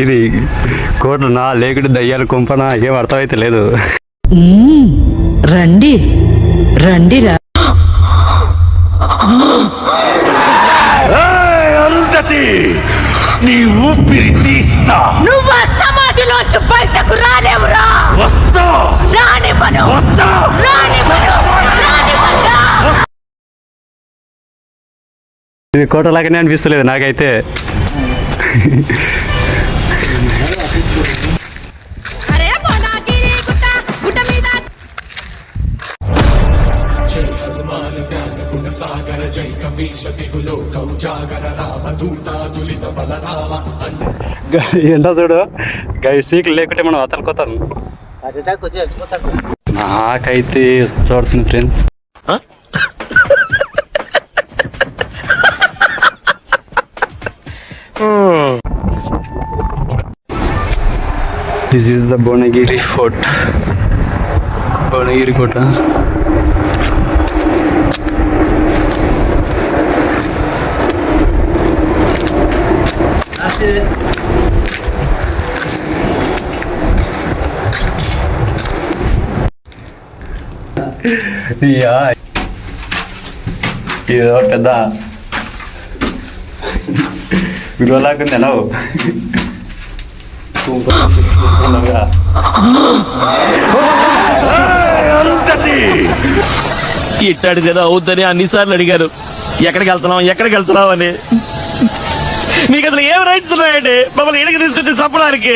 ఇది కోటనా లేకుంటే దయ్యాలు కుంపనా ఏం అర్థమైతే లేదు. రండి రండిరా. నీ ఊపిరి తీస్తా. నువ్వు సమాధిలోంచి బయటకు రాలేవురా. వస్తా. రానివ్వను. వస్తా. రానివ్వను. రానివ్వనురా. ఇది కోటలాగానే అనిపిస్తలేదు నాకైతే. ఏంటో చూడు గై సీకులు లేకుంటే మనం అతనుకోతాను. నాకైతే చూడుతుంది friends. This is the Bhuvanagiri fort. Bhuvanagiri కోట. ఇదో పెద్ద విలువలాగుంది అన్నావు. ఇట్టాడు కదా అవుద్దని అన్నిసార్లు అడిగారు ఎక్కడికి వెళ్తున్నావు అని. మీకు అసలు ఏం రైట్స్ ఉన్నాయండి మమ్మల్ని ఇడికి తీసుకొచ్చి చంపడానికి?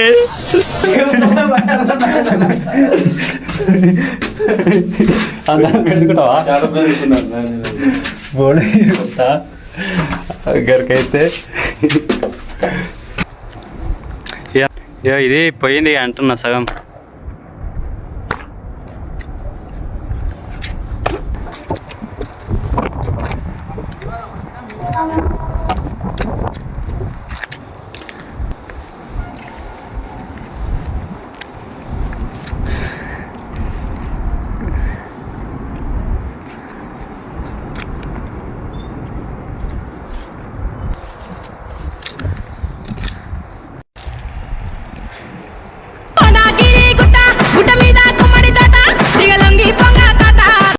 గరికైతే ఇది పోయింది అంటున్నా సగం.